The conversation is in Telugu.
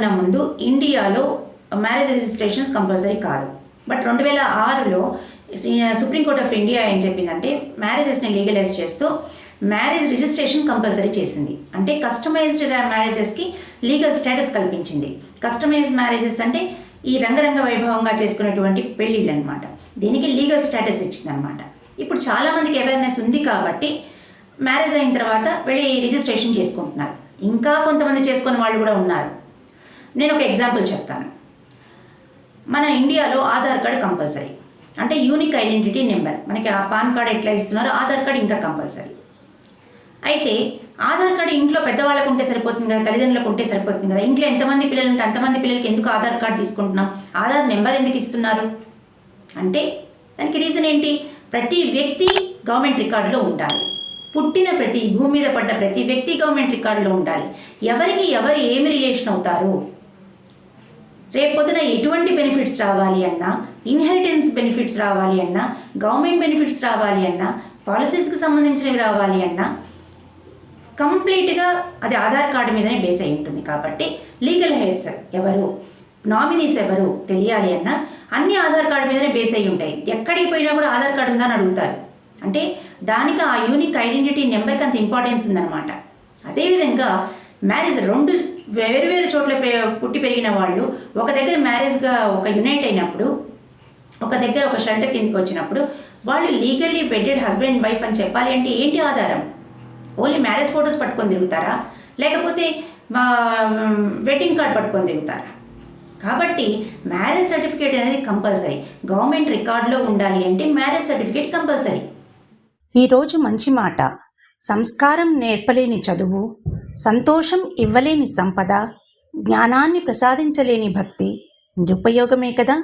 కన్నా ముందు ఇండియాలో మ్యారేజ్ రిజిస్ట్రేషన్స్ కంపల్సరీ కాదు. బట్ 2006లో సుప్రీంకోర్ట్ ఆఫ్ ఇండియా ఏం చెప్పిందంటే మ్యారేజెస్ని లీగలైజ్ చేస్తూ మ్యారేజ్ రిజిస్ట్రేషన్ కంపల్సరీ చేసింది. అంటే కస్టమైజ్డ్ మ్యారేజెస్కి లీగల్ స్టేటస్ కల్పించింది. కస్టమైజ్డ్ మ్యారేజెస్ అంటే ఈ రంగరంగ వైభవంగా చేసుకునేటువంటి పెళ్ళిళ్ళు అనమాట. దీనికి లీగల్ స్టేటస్ ఇచ్చిందనమాట. ఇప్పుడు చాలామందికి అవేర్నెస్ ఉంది కాబట్టి మ్యారేజ్ అయిన తర్వాత వెళ్ళి రిజిస్ట్రేషన్ చేసుకుంటున్నారు. ఇంకా కొంతమంది చేసుకునే వాళ్ళు కూడా ఉన్నారు. నేను ఒక ఎగ్జాంపుల్ చెప్తాను. మన ఇండియాలో ఆధార్ కార్డు కంపల్సరీ, అంటే యూనిక్ ఐడెంటిటీ నెంబర్. మనకి ఆ పాన్ కార్డ్ ఎట్లా ఇస్తున్నారో ఆధార్ కార్డు ఇంకా కంపల్సరీ. అయితే ఆధార్ కార్డు ఇంట్లో పెద్దవాళ్ళకు ఉంటే సరిపోతుంది కదా, తల్లిదండ్రులకు ఉంటే సరిపోతుంది కదా. ఇంట్లో ఎంతమంది పిల్లలు ఉంటే అంతమంది పిల్లలకి ఎందుకు ఆధార్ కార్డు తీసుకుంటున్నాం, ఆధార్ నెంబర్ ఎందుకు ఇస్తున్నారు అంటే దానికి రీజన్ ఏంటి? ప్రతి వ్యక్తి గవర్నమెంట్ రికార్డులో ఉండాలి. పుట్టిన ప్రతి భూమి మీద పడ్డ ప్రతి వ్యక్తి గవర్నమెంట్ రికార్డులో ఉండాలి. ఎవరికి ఎవరు ఏమి రిలేషన్ అవుతారు, రేపొద్దున ఎటువంటి బెనిఫిట్స్ రావాలి అన్నా, ఇన్హెరిటెన్స్ బెనిఫిట్స్ రావాలి అన్నా, గవర్నమెంట్ బెనిఫిట్స్ రావాలి అన్నా, పాలసీస్కి సంబంధించినవి రావాలి అన్నా కంప్లీట్గా అది ఆధార్ కార్డు మీదనే బేస్ అయి ఉంటుంది. కాబట్టి లీగల్ హెయిర్స్ ఎవరు, నామినీస్ ఎవరు తెలియాలి అన్నా అన్ని ఆధార్ కార్డు మీదనే బేస్ అయి ఉంటాయి. ఎక్కడికి పోయినా కూడా ఆధార్ కార్డు ఉందని అడుగుతారు. అంటే దానికి ఆ యూనిక్ ఐడెంటిటీ నెంబర్కి అంత ఇంపార్టెన్స్ ఉందన్నమాట. అదేవిధంగా మ్యారేజ్ రెండు వేరు చోట్ల పుట్టి పెరిగిన వాళ్ళు ఒక దగ్గర మ్యారేజ్గా ఒక యునైట్ అయినప్పుడు, ఒక దగ్గర ఒక షెల్టర్ కిందకి వచ్చినప్పుడు వాళ్ళు లీగల్లీ వెడ్డెడ్ హస్బెండ్ వైఫ్ అని చెప్పాలి అంటే ఏంటి ఆధారం? ఓన్లీ మ్యారేజ్ ఫొటోస్ పట్టుకొని తిరుగుతారా, లేకపోతే వెడ్డింగ్ కార్డ్ పట్టుకొని తిరుగుతారా? కాబట్టి మ్యారేజ్ సర్టిఫికేట్ అనేది కంపల్సరీ. గవర్నమెంట్ రికార్డులో ఉండాలి అంటే మ్యారేజ్ సర్టిఫికేట్ కంపల్సరీ. ఈరోజు మంచి మాట. సంస్కారం నేర్పలేని చదువు, సంతోషం ఇవ్వలేని సంపద, జ్ఞానాన్ని ప్రసాదించలేని భక్తి నిరుపయోగమే కదా.